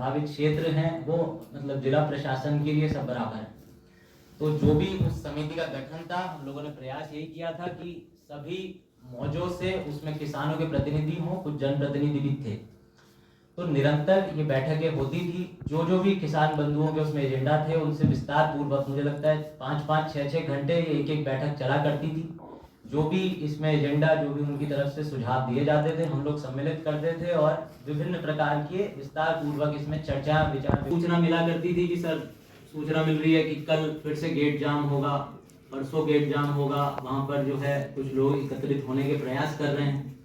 प्रभावित क्षेत्र हैं वो मतलब जिला प्रशासन के लिए सब बराबर है। तो जो भी उस समिति का गठन था, हम लोगों ने प्रयास यही किया था कि सभी मौजों से उसमें किसानों के प्रतिनिधि हों, कुछ जनप्रतिनिधि भी थे। तो निरंतर ये बैठकें होती थी, जो भी किसान बंधुओं के उसमें एजेंडा थे उनसे विस्तार पूर्वक, मुझे लगता है 5-5, 6-6 घंटे एक एक बैठक चला करती थी। जो भी इसमें एजेंडा, जो भी उनकी तरफ से सुझाव दिए जाते थे, हम लोग सम्मिलित करते थे और विभिन्न प्रकार के विस्तार पूर्वक इसमें चर्चा विचार। सूचना मिला करती थी कि सर सूचना मिल रही है कि कल फिर से गेट जाम होगा, परसों गेट जाम होगा, वहां पर जो है कुछ लोग एकत्रित होने के प्रयास कर रहे हैं।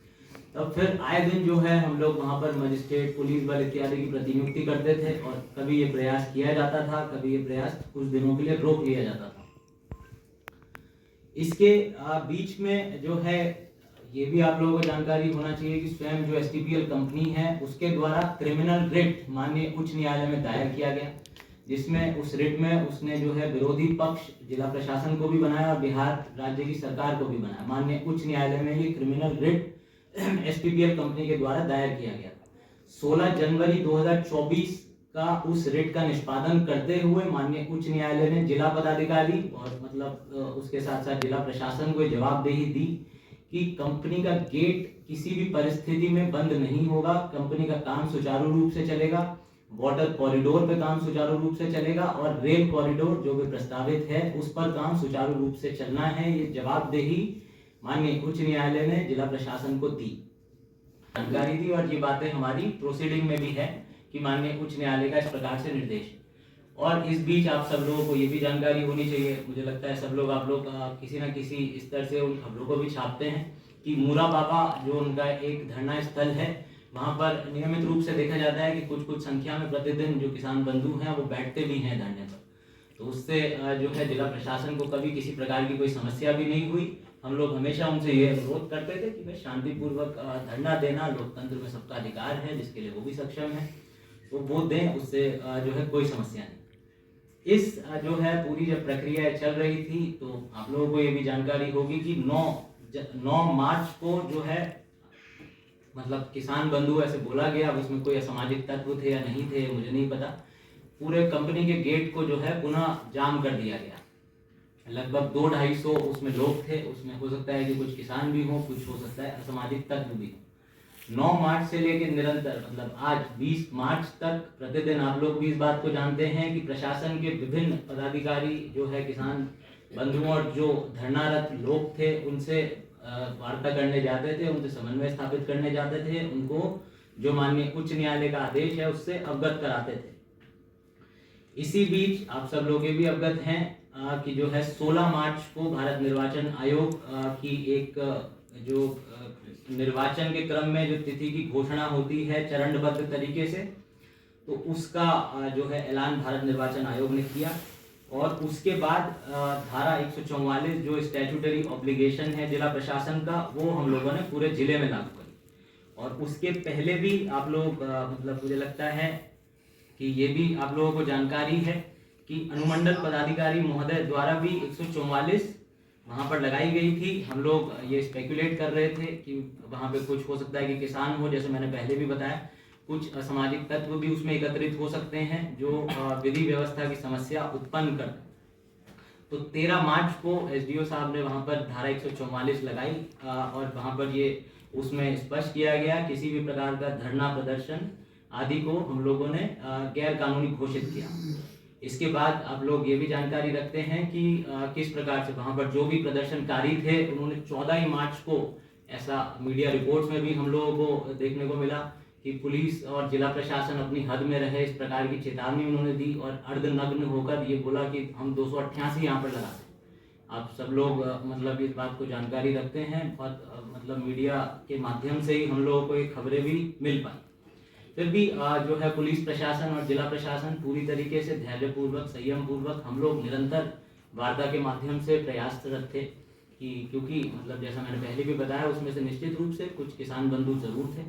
तब फिर आए दिन जो है हम लोग वहां पर मजिस्ट्रेट, पुलिस बल इत्यादि की प्रतिनियुक्ति करते थे और कभी ये प्रयास किया जाता था, कभी ये प्रयास कुछ दिनों के लिए रोक लिया जाता था। इसके बीच में जो है ये भी आप लोगों को जानकारी होना चाहिए कि स्वयं जो एसटीपीएल कंपनी है उसके द्वारा क्रिमिनल रिट माननीय उच्च न्यायालय में दायर किया गया, जिसमें उस रिट में उसने जो है विरोधी पक्ष जिला प्रशासन को भी बनाया और बिहार राज्य की सरकार को भी बनाया। माननीय उच्च न्यायालय में ये क्रिमिनल रिट एसटीपीएल कंपनी के द्वारा दायर किया गया। 16 जनवरी 2024 का उस रिट का निष्पादन करते हुए माननीय उच्च न्यायालय ने जिला पदाधिकारी और मतलब उसके साथ साथ जिला प्रशासन को जवाबदेही दी कि कंपनी का गेट किसी भी परिस्थिति में बंद नहीं होगा, कंपनी का काम सुचारू रूप से चलेगा, वाटर कॉरिडोर पे काम सुचारू रूप से चलेगा और रेल कॉरिडोर जो भी प्रस्तावित है उस पर काम सुचारू रूप से चलना है। ये जवाबदेही माननीय उच्च न्यायालय ने जिला प्रशासन को दी, जानकारी दी और ये बातें हमारी प्रोसीडिंग में भी है कि माननीय उच्च न्यायालय का इस प्रकार से निर्देश। और इस बीच आप सब लोगों को ये भी जानकारी होनी चाहिए, मुझे लगता है सब लोग आप लोग किसी न किसी स्तर से उन खबरों को भी छापते हैं कि मूरा बाबा जो उनका एक धरना स्थल है वहां पर नियमित रूप से देखा जाता है कि कुछ संख्या में प्रतिदिन जो किसान बंधु हैं वो बैठते भी हैं धरने पर। तो उससे जो है जिला प्रशासन को कभी किसी प्रकार की कोई समस्या भी नहीं हुई। हम लोग हमेशा उनसे ये अनुरोध करते थे कि भाई शांतिपूर्वक धरना देना लोकतंत्र में सबका अधिकार है, जिसके लिए वो भी सक्षम है तो वो दें, उससे जो है कोई समस्या नहीं। इस जो है पूरी जब प्रक्रिया चल रही थी तो आप लोगों को ये भी जानकारी होगी कि 9 मार्च को जो है मतलब किसान बंधु ऐसे बोला गया, अब उसमें कोई असामाजिक तत्व थे या नहीं थे मुझे नहीं पता, पूरे कंपनी के गेट को जो है पुनः जाम कर दिया गया। लगभग 200-250 उसमें लोग थे, उसमें हो सकता है कि कुछ किसान भी हो, कुछ हो सकता है असामाजिक तत्व भी हो। 9 मार्च से लेकर निरंतर मतलब आज 20 मार्च तक प्रतिदिन आप लोग भी इस बात को जानते हैं कि प्रशासन के विभिन्न पदाधिकारी जो है किसान बंधुओं और जो धरनारत लोग थे उनसे वार्ता करने जाते थे, उनसे समन्वय स्थापित करने जाते थे, उनको जो माननीय उच्च न्यायालय का आदेश है उससे अवगत कराते थे। इसी बीच आप सब लोग ये भी अवगत हैं कि जो है 16 मार्च को भारत निर्वाचन आयोग की एक जो निर्वाचन के क्रम में जो तिथि की घोषणा होती है चरणबद्ध तरीके से, तो उसका जो है ऐलान भारत निर्वाचन आयोग ने किया और उसके बाद धारा 144 जो स्टैट्यूटरी ऑब्लिगेशन है जिला प्रशासन का वो हम लोगों ने पूरे जिले में लागू करी। और उसके पहले भी आप लोग मतलब मुझे लगता है कि ये भी आप लोगों को जानकारी है कि अनुमंडल पदाधिकारी महोदय द्वारा भी 144 वहाँ पर लगाई गई थी। हम लोग ये स्पेकुलेट कर रहे थे कि वहाँ पे कुछ हो सकता है कि किसान हो, जैसे मैंने पहले भी बताया, कुछ असामाजिक तत्व भी उसमें एकत्रित हो सकते हैं जो विधि व्यवस्था की समस्या उत्पन्न कर। तो 13 मार्च को एसडीओ साहब ने वहाँ पर धारा 144 लगाई और वहाँ पर ये उसमें स्पष्ट किया गया किसी भी प्रकार का धरना प्रदर्शन आदि को हम लोगों ने गैर कानूनी घोषित किया। इसके बाद आप लोग ये भी जानकारी रखते हैं कि किस प्रकार से वहाँ पर जो भी प्रदर्शनकारी थे उन्होंने 14 मार्च को, ऐसा मीडिया रिपोर्ट्स में भी हम लोगों को देखने को मिला कि पुलिस और जिला प्रशासन अपनी हद में रहे, इस प्रकार की चेतावनी उन्होंने दी और अर्धनग्न होकर ये बोला कि हम 288 यहाँ पर लगाते। आप सब लोग मतलब इस बात को जानकारी रखते हैं और मतलब मीडिया के माध्यम से ही हम लोगों को ये खबरें भी मिल पाई। फिर भी जो है पुलिस प्रशासन और जिला प्रशासन पूरी तरीके से धैर्यपूर्वक, संयम पूर्वक हम लोग निरंतर वार्ता के माध्यम से प्रयासरत थे कि क्योंकि मतलब जैसा मैंने पहले भी बताया उसमें से निश्चित रूप से कुछ किसान बंधु जरूर थे,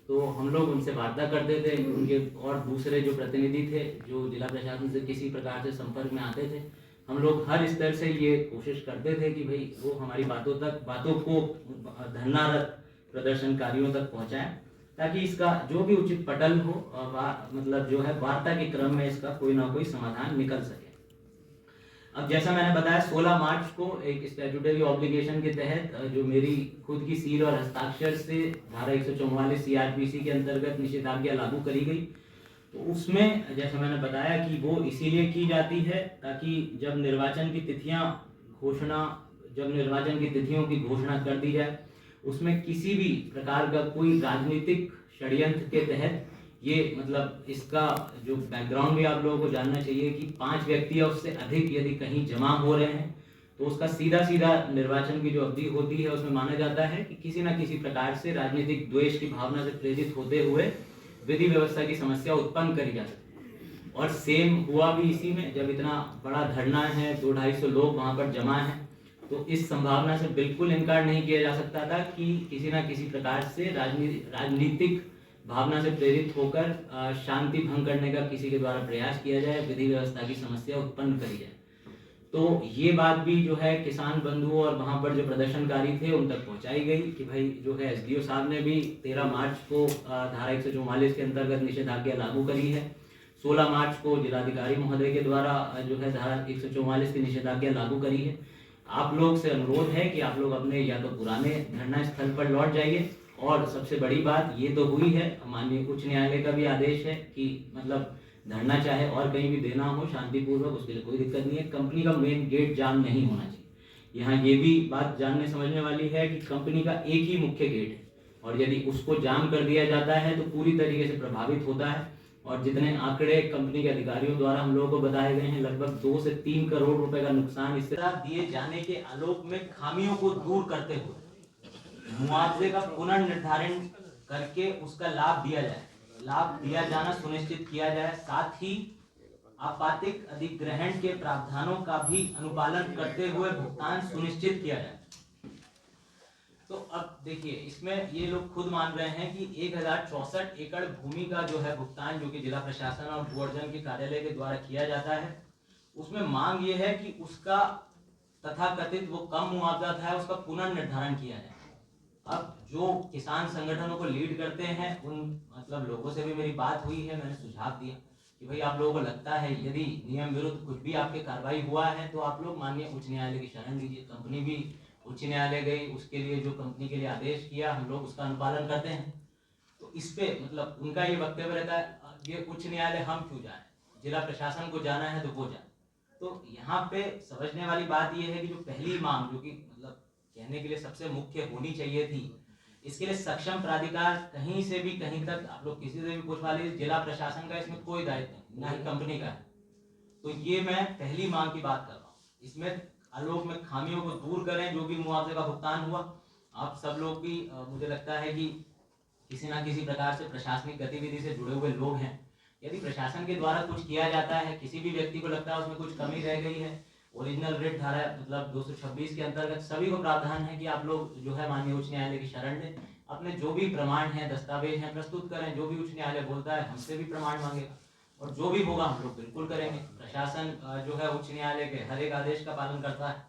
तो हम लोग उनसे वार्ता करते थे। उनके और दूसरे जो प्रतिनिधि थे जो जिला प्रशासन से किसी प्रकार से संपर्क में आते थे, हम लोग हर स्तर से ये कोशिश करते थे कि भाई वो हमारी बातों को धरनारत प्रदर्शनकारियों तक पहुँचाएं ताकि इसका जो भी उचित पटल हो मतलब जो है वार्ता के क्रम में इसका कोई ना कोई समाधान निकल सके। अब जैसा मैंने बताया 16 मार्च को एक स्टैट्यूटरी ऑब्लिगेशन के तहत जो मेरी खुद की सील और हस्ताक्षर से धारा 144 सीआरपीसी के अंतर्गत निषेधाज्ञा लागू करी गई। तो उसमें जैसा मैंने बताया कि वो इसीलिए की जाती है ताकि जब निर्वाचन की तिथियों की घोषणा कर दी जाए, उसमें किसी भी प्रकार का कोई राजनीतिक षड्यंत्र के तहत ये मतलब इसका जो बैकग्राउंड भी आप लोगों को जानना चाहिए कि 5 व्यक्ति या उससे अधिक यदि कहीं जमा हो रहे हैं तो उसका सीधा सीधा निर्वाचन की जो अवधि होती है उसमें माना जाता है कि किसी न किसी प्रकार से राजनीतिक द्वेष की भावना से प्रेरित होते हुए विधि व्यवस्था की समस्या उत्पन्न करी जा सकती है। और सेम हुआ भी इसी में, जब इतना बड़ा धरना है, 200-250 लोग वहां पर जमा हैं, तो इस संभावना से बिल्कुल इनकार नहीं किया जा सकता था कि किसी न किसी प्रकार से राजनीतिक भावना से प्रेरित होकर शांति भंग करने का किसी के द्वारा प्रयास किया जाए, विधि व्यवस्था की समस्या उत्पन्न करी जाए। तो ये बात भी जो है किसान बंधुओं और वहां पर जो प्रदर्शनकारी थे उन तक पहुंचाई गई कि भाई जो है एसडीओ साहब ने भी 13 मार्च को धारा 144 के अंतर्गत निषेधाज्ञा लागू करी है। 16 मार्च को जिलाधिकारी महोदय के द्वारा जो है धारा 144 की निषेधाज्ञा लागू करी है। आप लोग से अनुरोध है कि आप लोग अपने या तो पुराने धरना स्थल पर लौट जाइए, और सबसे बड़ी बात ये तो हुई है, माननीय उच्च न्यायालय का भी आदेश है कि मतलब धरना चाहे और कहीं भी देना हो शांतिपूर्वक, उसके लिए कोई दिक्कत नहीं है। कंपनी का मेन गेट जाम नहीं होना चाहिए। यहाँ ये भी बात जानने समझने वाली है कि कंपनी का एक ही मुख्य गेट है, और यदि उसको जाम कर दिया जाता है तो पूरी तरीके से प्रभावित होता है। और जितने आंकड़े कंपनी के अधिकारियों द्वारा हम लोगों को बताए गए हैं, लगभग 2 से 3 करोड़ रुपए का नुकसान इस तरह दिए जाने के आलोक में खामियों को दूर करते हुए मुआवजे का पुनर्निर्धारण करके उसका लाभ दिया जाना सुनिश्चित किया जाए। साथ ही आपातिक अधिग्रहण के प्रावधानों का भी अनुपालन करते हुए भुगतान सुनिश्चित किया जाए। तो अब देखिए, इसमें ये लोग खुद मान रहे हैं कि 1064 एकड़ भूमि का जो है भुगतान जो कि जिला प्रशासन और भू अर्जन के कार्यालय के द्वारा किया जाता है, उसमें मांग ये है कि उसका तथाकथित वो कम मुआवजा था उसका पुनर्निर्धारण किया जाए। अब जो किसान संगठनों को लीड करते हैं उन मतलब लोगों से भी मेरी बात हुई है, मैंने सुझाव दिया कि भाई आप लोगों को लगता है यदि नियम विरुद्ध कुछ भी आपके कार्रवाई हुआ है तो आप लोग माननीय उच्च न्यायालय की शरण लीजिए। कंपनी भी उच्च न्यायालय गई, उसके लिए जो कंपनी के लिए आदेश किया हम लोग उसका अनुपालन करते हैं। तो इस पे मतलब उनका ये वक्तव्य रहता है ये उच्च न्यायालय हम क्यों जाए, जिला प्रशासन को जाना है तो वो जाए। तो यहाँ पे समझने वाली बात ये है कि जो पहली मांग जो कि मतलब कहने के लिए सबसे मुख्य होनी चाहिए थी, इसके लिए सक्षम प्राधिकार कहीं से भी कहीं तक आप लोग किसी से भी पूछवा लीजिए, जिला प्रशासन का इसमें कोई दायित्व नहीं, ना ही कंपनी का है। तो ये मैं पहली मांग की बात कर रहा हूँ। इसमें आलोक में खामियों को दूर करें, जो भी मुआवजे का भुगतान हुआ। आप सब लोग भी मुझे लगता है कि किसी ना किसी प्रकार से प्रशासनिक गतिविधि से जुड़े हुए लोग हैं। यदि प्रशासन के द्वारा कुछ किया जाता है, किसी भी व्यक्ति को लगता है उसमें कुछ कमी रह गई है, ओरिजिनल रेट धारा मतलब 226 के अंतर्गत सभी को प्रावधान है कि आप लोग जो है माननीय उच्च न्यायालय की शरण लें, अपने जो भी प्रमाण है दस्तावेज हैं प्रस्तुत करें, जो भी उच्च न्यायालय बोलता है हमसे भी प्रमाण मांगेगा और जो भी होगा हम लोग बिल्कुल करेंगे। प्रशासन जो है उच्च न्यायालय के हर एक आदेश का पालन करता है।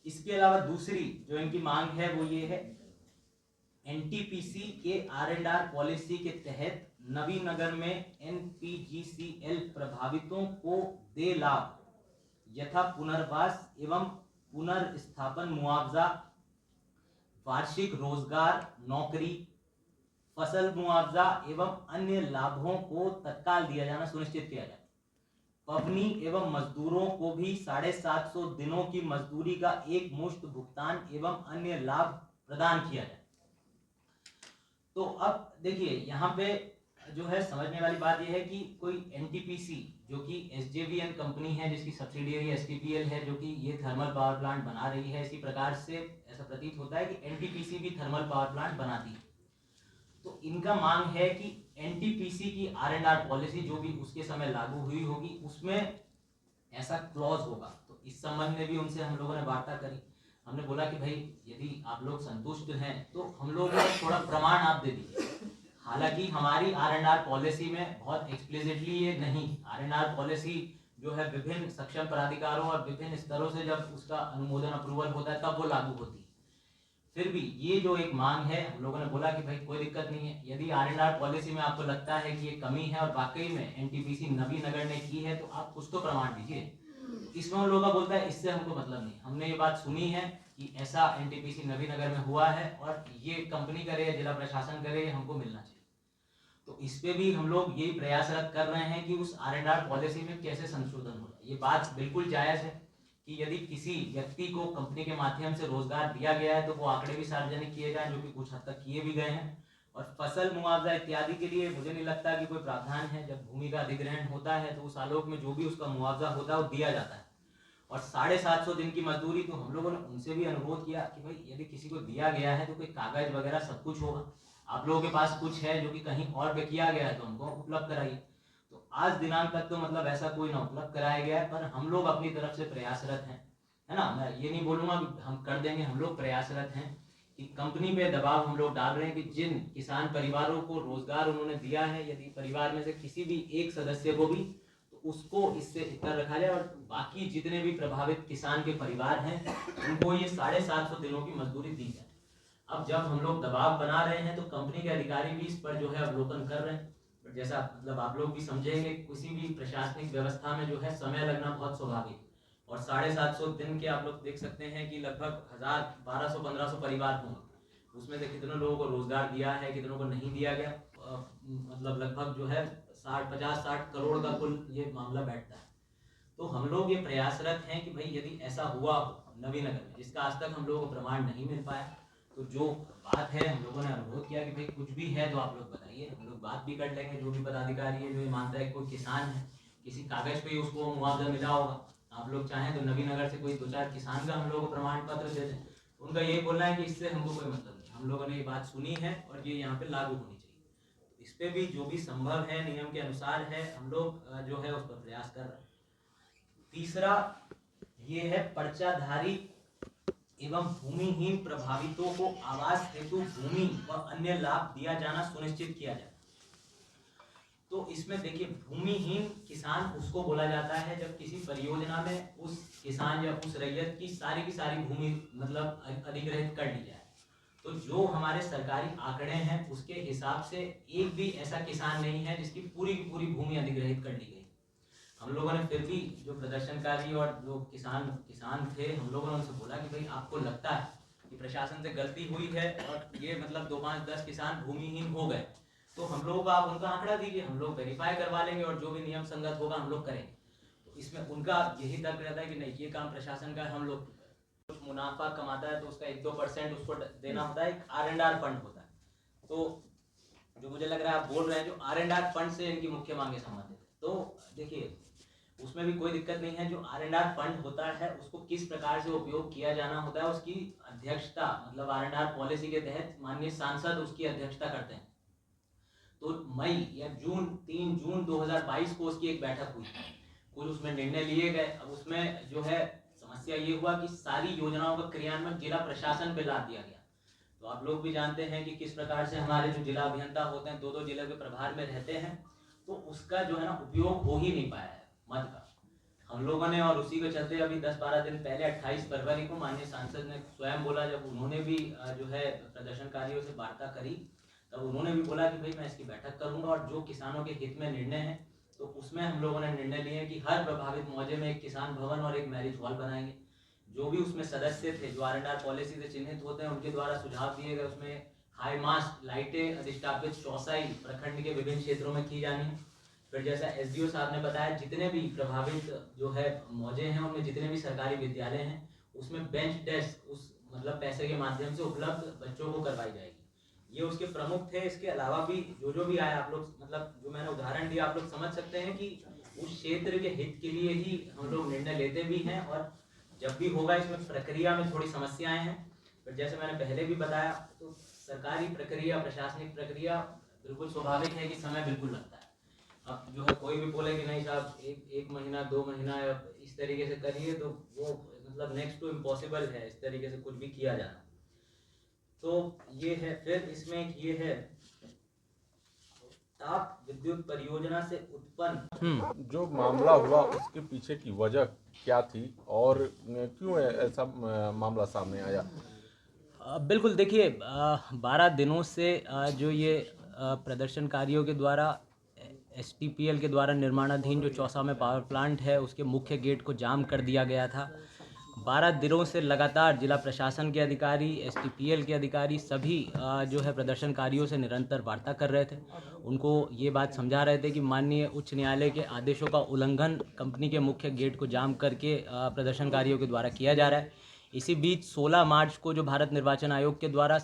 इसके अलावा दूसरी जो इनकी मांग है वो ये है, एनटीपीसी के R&R पॉलिसी के तहत नवीनगर में NPGCL प्रभावितों को दे लाभ यथा पुनर्वास एवं पुनर्स्थापन मुआवजा, वार्षिक रोजगार नौकरी, फसल मुआवजा एवं अन्य लाभों को तत्काल दिया जाना सुनिश्चित किया जाए। पबनी एवं मजदूरों को भी 750 दिनों की मजदूरी का एक मुश्त भुगतान एवं अन्य लाभ प्रदान किया जाए। तो अब देखिए यहाँ पे जो है समझने वाली बात यह है कि कोई एनटीपीसी जो कि SJVN कंपनी है जिसकी सब्सिडियरी STPL है जो कि ये थर्मल पावर प्लांट बना रही है, इसी प्रकार से ऐसा प्रतीत होता है कि एनटीपीसी भी थर्मल पावर प्लांट बनाती है। तो इनका मांग है कि एनटीपीसी की R&R पॉलिसी जो भी उसके समय लागू हुई होगी उसमें ऐसा क्लॉज होगा। तो इस संबंध में भी उनसे हम लोगों ने वार्ता करी। हमने बोला कि भाई यदि आप लोग संतुष्ट हैं तो हम लोग थोड़ा प्रमाण आप दे दीजिए। हालांकि हमारी R&R पॉलिसी में बहुत एक्सप्लिसिटली ये नहीं, R&R पॉलिसी जो है विभिन्न सक्षम प्राधिकारों और विभिन्न स्तरों से जब उसका अनुमोदन अप्रूवल होता है तब वो लागू होती है। फिर भी ये जो एक मांग है, हम लोगों ने बोला कि भाई कोई दिक्कत नहीं है, यदि R&R पॉलिसी में आपको लगता है कि ये कमी है और वाकई में एनटीपीसी नवीनगर ने की है तो आप कुछ तो प्रमाण दीजिए। इसमें उन लोगों का बोलता है इससे हमको मतलब नहीं, हमने ये बात सुनी है कि ऐसा एनटीपीसी नवीनगर में हुआ है और ये कंपनी करे या जिला प्रशासन करे, हमको मिलना चाहिए। तो इस पे भी हम लोग यही प्रयासरत कर रहे हैं कि उस R&R पॉलिसी में कैसे संशोधन हो। ये बात बिल्कुल जायज़ है कि यदि किसी व्यक्ति को कंपनी के माध्यम से रोजगार दिया गया है तो वो आंकड़े भी सार्वजनिक किए जाएं, जो कि कुछ हद तक किए भी गए हैं। और फसल मुआवजा इत्यादि के लिए मुझे नहीं लगता कि कोई प्रावधान है। जब भूमि का अधिग्रहण होता है तो उस आलोक में जो भी उसका मुआवजा होता है वो दिया जाता है। और 750 दिन की मजदूरी, तो हम लोगों ने उनसे भी अनुरोध किया कि भाई यदि किसी को दिया गया है तो कोई कागज वगैरह सब कुछ होगा, आप लोगों के पास कुछ है जो कि कहीं और पे किया गया है तो हमको उपलब्ध कराइए। तो आज दिनांक तक तो मतलब ऐसा कोई ना उपलब्ध कराया गया है, पर हम लोग अपनी तरफ से प्रयासरत हैं, है ना। मैं ये नहीं बोलूंगा कि हम कर देंगे, हम लोग प्रयासरत हैं कि कंपनी पे दबाव हम लोग डाल रहे हैं कि जिन किसान परिवारों को रोजगार उन्होंने दिया है, यदि परिवार में से किसी भी एक सदस्य को भी, तो उसको इससे इतर रखा जाए और बाकी जितने भी प्रभावित किसान के परिवार हैं उनको ये 750 दिनों की मजदूरी दी जाए। अब जब हम लोग दबाव बना रहे हैं तो कंपनी के अधिकारी भी इस पर जो है अवलोकन कर रहे हैं। जैसा मतलब आप लोग भी समझेंगे, किसी भी प्रशासनिक व्यवस्था में जो है समय लगना बहुत स्वाभाविक, और 750 दिन के आप लोग देख सकते हैं कि लगभग 1200-1500 परिवार होंगे, उसमें से कितने लोगों को रोजगार दिया है, कितनों को नहीं दिया गया। मतलब लगभग जो है 50-60 करोड़ का कुल ये मामला बैठता है। तो हम लोग ये प्रयासरत हैं कि भाई यदि ऐसा हुआ नवीनगर में, जिसका आज तक हम लोगों को प्रमाण नहीं मिल पाया, तो जो बात है हम लोगों ने अनुरोध किया कि भाई कुछ भी है तो आप लोग बताइए, हम लोग बात भी कर लेंगे। जो भी पदाधिकारी है जो ये मानता है कोई किसान है, किसी कागज पे ही उसको मुआवजा मिला होगा, आप लोग चाहें तो नवीनगर से कोई 2-4 किसान का हम लोग को प्रमाण पत्र दे दें। उनका ये बोलना है कि इससे हमको कोई मतलब नहीं, हम लोगों ने ये बात सुनी है और ये यहाँ पे लागू होनी चाहिए। इस पे भी जो भी संभव है नियम के अनुसार है, हम लोग जो है उस पर प्रयास कर रहे हैं। तीसरा ये है पर्चाधारी एवं भूमिहीन प्रभावितों को आवास हेतु भूमि व अन्य लाभ दिया जाना सुनिश्चित किया जाए। तो इसमें देखिए, भूमिहीन किसान उसको बोला जाता है जब किसी परियोजना में उस किसान या उस रैयत की सारी भूमि मतलब अधिग्रहित कर ली जाए। तो जो हमारे सरकारी आंकड़े हैं उसके हिसाब से एक भी ऐसा किसान नहीं है जिसकी पूरी की पूरी भूमि अधिग्रहित कर ली गई। हम लोगों ने फिर भी जो प्रदर्शनकारी और जो किसान थे, हम लोगों ने उनसे बोला कि भाई आपको लगता है कि प्रशासन से गलती हुई है और ये मतलब 2-5-10 किसान भूमिहीन हो गए, तो हम लोगों को आप उनका आंकड़ा दीजिए, हम लोग वेरीफाई करवा लेंगे और जो भी नियम संगत होगा हम लोग करेंगे। तो इसमें उनका यही तर्क रहता है कि नहीं, ये काम प्रशासन का है, हम लोग कुछ मुनाफा कमाता है तो उसका 1-2% उसको देना होता है, एक R&R फंड होता है। तो जो मुझे लग रहा है आप बोल रहे हैं जो R&R फंड से इनकी मुख्य मांगे संबंधित है, तो देखिए उसमें भी कोई दिक्कत नहीं है। जो R&R फंड होता है उसको किस प्रकार से उपयोग किया जाना होता है, उसकी अध्यक्षता मतलब R&R पॉलिसी के तहत माननीय सांसद उसकी अध्यक्षता करते हैं। तो मई या 3 जून 2022 को उसकी एक बैठक हुई, कुछ उसमें निर्णय लिए गए। अब उसमें जो है समस्या ये हुआ कि सारी योजनाओं का क्रियान्वयन जिला प्रशासन पे लाद दिया गया। तो आप लोग भी जानते हैं कि किस प्रकार से हमारे जो जिला अभियंता होते हैं 2-2 जिले के प्रभार में रहते हैं, तो उसका जो है ना उपयोग हो ही नहीं पाया है मत का हम लोगों ने। और उसी के चलते अभी 10-12 दिन पहले 28 फरवरी को माननीय सांसद ने स्वयं बोला, जब उन्होंने भी जो है प्रदर्शनकारियों से वार्ता करी, तब उन्होंने भी बोला कि भाई मैं इसकी बैठक करूंगा और जो किसानों के हित में निर्णय है तो उसमें हम लोगों ने निर्णय लिया कि हर प्रभावित मौजे में एक किसान भवन और एक मैरिज हॉल बनाएंगे। जो भी उसमें सदस्य थे जो R&R पॉलिसी से चिन्हित होते हैं उनके द्वारा सुझाव दिए गए, उसमें हाई मास्ट लाइटें अधिष्ठापित चौसाई प्रखंड के विभिन्न क्षेत्रों में की जानी है। फिर जैसा SDO साहब ने बताया, जितने भी प्रभावित जो है मौजे हैं उनमें जितने भी सरकारी विद्यालय हैं उसमें बेंच डेस्क उस मतलब पैसे के माध्यम से उपलब्ध बच्चों को करवाई जाएगी। ये उसके प्रमुख थे। इसके अलावा भी जो भी आया, आप लोग मतलब जो मैंने उदाहरण दिया आप लोग समझ सकते हैं कि उस क्षेत्र के हित के लिए ही हम लोग निर्णय लेते भी हैं। और जब भी होगा इसमें प्रक्रिया में थोड़ी समस्याएं हैं, पर जैसे मैंने पहले भी बताया तो सरकारी प्रक्रिया प्रशासनिक प्रक्रिया बिल्कुल स्वाभाविक है कि समय बिल्कुल लगता है। अब जो है कोई भी बोले कि नहीं साहब एक महीना 2 महीना इस तरीके से करिए, तो वो मतलब नेक्स्ट टू इम्पॉसिबल है इस तरीके से कुछ भी किया जाना। तो ये है। फिर इसमें ये है ताप विद्युत परियोजना से उत्पन्न जो मामला हुआ उसके पीछे की वजह क्या थी और क्यों ऐसा मामला सामने आया? बिल्कुल देखिए, 12 दिनों से जो ये प्रदर्शनकारियों के द्वारा एसटीपीएल के द्वारा निर्माणाधीन जो चौसा में पावर प्लांट है उसके मुख्य गेट को जाम कर दिया गया था। 12 दिनों से लगातार जिला प्रशासन के अधिकारी, एसटीपीएल के अधिकारी सभी जो है प्रदर्शनकारियों से निरंतर वार्ता कर रहे थे। उनको ये बात समझा रहे थे कि माननीय उच्च न्यायालय के आदेशों का उल्लंघन कंपनी के मुख्य गेट को जाम करके प्रदर्शनकारियों के द्वारा किया जा रहा है। इसी बीच 16 मार्च को जो भारत निर्वाचन आयोग के द्वारा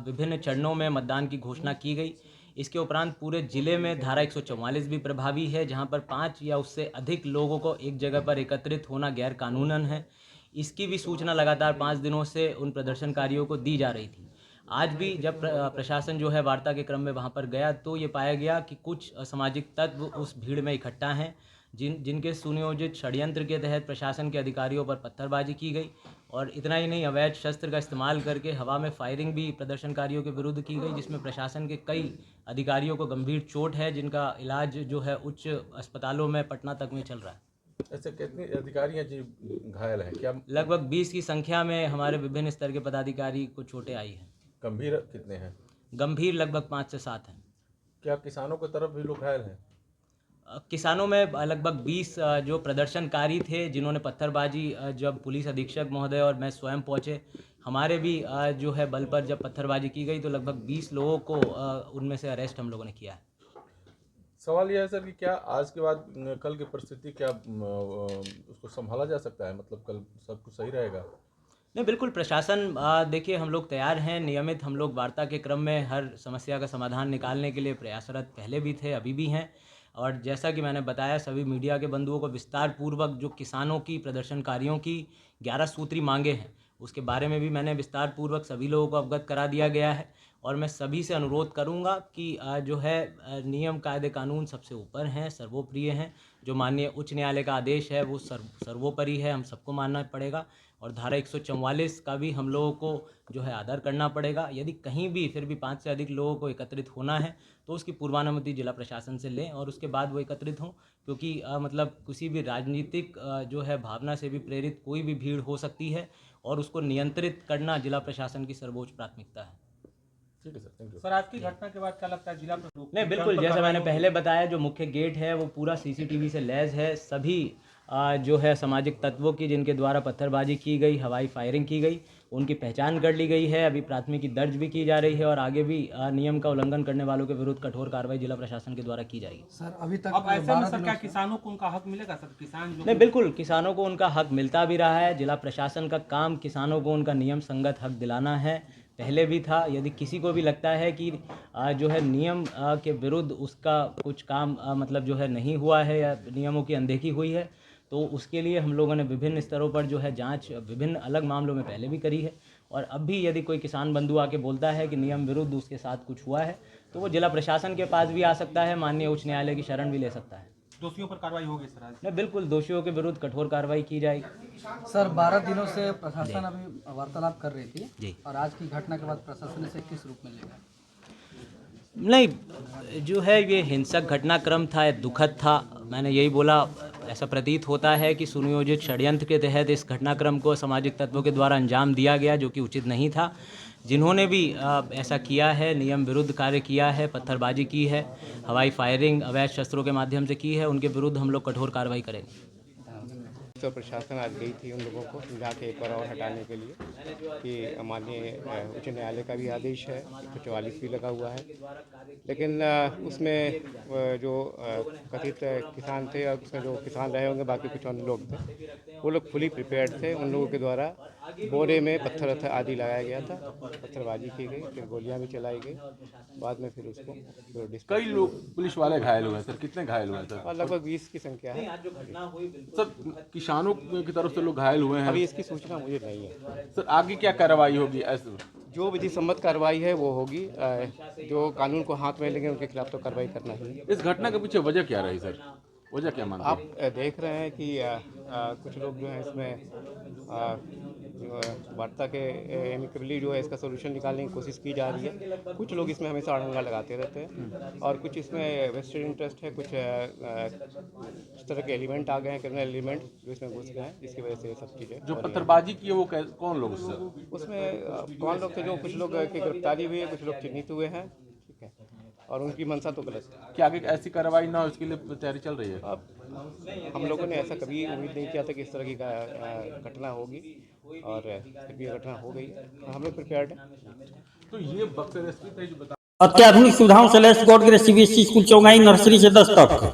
विभिन्न चरणों में मतदान की घोषणा की गई, इसके उपरांत पूरे जिले में धारा 144 भी प्रभावी है, जहां पर 5 या उससे अधिक लोगों को एक जगह पर एकत्रित होना गैर कानूनन है। इसकी भी सूचना लगातार 5 दिनों से उन प्रदर्शनकारियों को दी जा रही थी। आज भी जब प्रशासन जो है वार्ता के क्रम में वहां पर गया तो ये पाया गया कि कुछ असामाजिक तत्व उस भीड़ में इकट्ठा हैं, जिनके सुनियोजित षड्यंत्र के तहत प्रशासन के अधिकारियों पर पत्थरबाजी की गई। और इतना ही नहीं, अवैध शस्त्र का इस्तेमाल करके हवा में फायरिंग भी प्रदर्शनकारियों के विरुद्ध की गई, जिसमें प्रशासन के कई अधिकारियों को गंभीर चोट है, जिनका इलाज जो है उच्च अस्पतालों में पटना तक में चल रहा है। ऐसे कितने अधिकारी हैं जो घायल हैं? क्या लगभग 20 की संख्या में हमारे विभिन्न स्तर के पदाधिकारी को चोटें आई हैं। गंभीर कितने हैं? गंभीर लगभग 5 से 7 हैं। क्या किसानों की तरफ भी लोग घायल हैं? किसानों में लगभग 20 जो प्रदर्शनकारी थे, जिन्होंने पत्थरबाजी, जब पुलिस अधीक्षक महोदय और मैं स्वयं पहुंचे, हमारे भी जो है बल पर जब पत्थरबाजी की गई तो लगभग 20 लोगों को उनमें से अरेस्ट हम लोगों ने किया है। सवाल यह है सर कि क्या आज के बाद कल की परिस्थिति क्या उसको संभाला जा सकता है? मतलब कल सब कुछ सही रहेगा? नहीं, बिल्कुल प्रशासन, देखिए हम लोग तैयार हैं। नियमित हम लोग वार्ता के क्रम में हर समस्या का समाधान निकालने के लिए प्रयासरत पहले भी थे, अभी भी हैं। और जैसा कि मैंने बताया, सभी मीडिया के बंधुओं को विस्तार पूर्वक जो किसानों की, प्रदर्शनकारियों की 11 सूत्री मांगे हैं, उसके बारे में भी मैंने विस्तार पूर्वक सभी लोगों को अवगत करा दिया गया है। और मैं सभी से अनुरोध करूंगा कि जो है नियम, कायदे, कानून सबसे ऊपर हैं, सर्वोप्रिय हैं। जो माननीय उच्च न्यायालय का आदेश है वो सर्वोपरि है, हम सबको मानना पड़ेगा। और धारा 144 का भी हम लोगों को जो है आदर करना पड़ेगा। यदि कहीं भी फिर भी 5 से अधिक लोगों को एकत्रित होना है तो उसकी पूर्वानुमति जिला प्रशासन से लें और उसके बाद वो एकत्रित हों, क्योंकि मतलब किसी भी राजनीतिक जो है भावना से भी प्रेरित कोई भी भीड़ हो सकती है और उसको नियंत्रित करना जिला प्रशासन की सर्वोच्च प्राथमिकता है। ठीक है सर, थैंक यू। सर, आज की घटना के बाद क्या लगता है जिला नहीं, बिल्कुल जैसा मैंने पहले बताया, जो मुख्य गेट है वो पूरा सीसीटीवी से लैस है। सभी जो है सामाजिक तत्वों की, जिनके द्वारा पत्थरबाजी की गई, हवाई फायरिंग की गई, उनकी पहचान कर ली गई है। अभी प्राथमिकी दर्ज भी की जा रही है और आगे भी नियम का उल्लंघन करने वालों के विरुद्ध कठोर कार्रवाई जिला प्रशासन के द्वारा की जाएगी। सर, अभी तक अब ऐसे में सर क्या किसानों को उनका हक मिलेगा? सर, किसान जो नहीं, बिल्कुल किसानों को उनका हक मिलता भी रहा है। जिला प्रशासन का काम किसानों को उनका नियम संगत हक दिलाना है, पहले भी था। यदि किसी को भी लगता है कि जो है नियम के विरुद्ध उसका कुछ काम मतलब जो है नहीं हुआ है या नियमों की अनदेखी हुई है, तो उसके लिए हम लोगों ने विभिन्न स्तरों पर जो है जांच विभिन्न अलग मामलों में पहले भी करी है। और अब भी यदि कोई किसान बंधु आके बोलता है कि नियम विरुद्ध उसके साथ कुछ हुआ है तो वो जिला प्रशासन के पास भी आ सकता है, माननीय उच्च न्यायालय की शरण भी ले सकता है। दोषियों पर कार्रवाई होगी सर आज? नहीं, बिल्कुल दोषियों के विरुद्ध कठोर कार्रवाई की जाएगी। सर, 12 दिनों से प्रशासन अभी वार्तालाप कर रही थी जी। और आज की घटना के बाद प्रशासन इसे किस रूप में लेगा? नहीं, जो है ये हिंसक घटनाक्रम था, दुखद था। मैंने यही बोला, ऐसा प्रतीत होता है कि सुनियोजित षड्यंत्र के तहत इस घटनाक्रम को सामाजिक तत्वों के द्वारा अंजाम दिया गया, जो कि उचित नहीं था। जिन्होंने भी ऐसा किया है, नियम विरुद्ध कार्य किया है, पत्थरबाजी की है, हवाई फायरिंग अवैध शस्त्रों के माध्यम से की है, उनके विरुद्ध हम लोग कठोर कार्रवाई करेंगे। तो प्रशासन आज गई थी उन लोगों को समझा के एक बार और हटाने के लिए कि माननीय उच्च न्यायालय का भी आदेश है, 144 भी लगा हुआ है। लेकिन उसमें जो कथित किसान थे और उसमें जो किसान रहे होंगे, बाकी कुछ अन्य लोग थे, वो लोग फुली प्रिपेयर्ड थे। उन लोगों के द्वारा बोरे में पत्थर आदि लगाया गया था, पत्थरबाजी की गई, फिर गोलियां भी चलाई गई। बाद में फिर उसको कई लोग पुलिस वाले घायल हुए सर, कितने घायल हुए सर? और लगभग 20 की संख्या है। सर, किसानों की तरफ से लोग घायल हुए हैं। अभी इसकी सूचना मुझे नहीं है। सर, आगे क्या कार्रवाई होगी? ऐसे जो विधि सम्मत कार्रवाई है वो होगी। जो कानून को हाथ में लेंगे उनके खिलाफ तो कार्रवाई करना ही है। इस घटना के पीछे वजह क्या रही सर? वजह क्या मानते हैं? आप देख रहे हैं कि कुछ लोग जो हैं इसमें वार्ता के एमिकेबली जो है इसका सोल्यूशन निकालने की कोशिश की जा रही है। कुछ लोग इसमें हमेशा अड़ंगा लगाते रहते हैं और कुछ इसमें वेस्टेड इंटरेस्ट है, कुछ इस तरह के एलिमेंट आ गए हैं, क्रिमिनल एलिमेंट जो इसमें घुस गए हैं, जिसकी वजह से ये सब चीज़ें जो पत्थरबाजी की है वो कौन लोग सर? उसमें कौन लोग थे, जो कुछ लोग की गिरफ्तारी हुई है, कुछ लोग चिन्हित हुए हैं, ठीक है, और उनकी मंशा तो गलत है। क्या आगे ऐसी कार्रवाई ना हो इसके लिए तैयारी चल रही है? अब हम लोगों ने ऐसा कभी उम्मीद नहीं किया था कि इस तरह की घटना होगी और फिर भी ये घटना हो गई है। हम लोग प्रिपेयर्ड हैं। तो ये बक्सर एसपी थे जो बता अत्याधुनिक सुविधाओं से लैस God Grace CBSE school Chaugai nursery से 10 तक।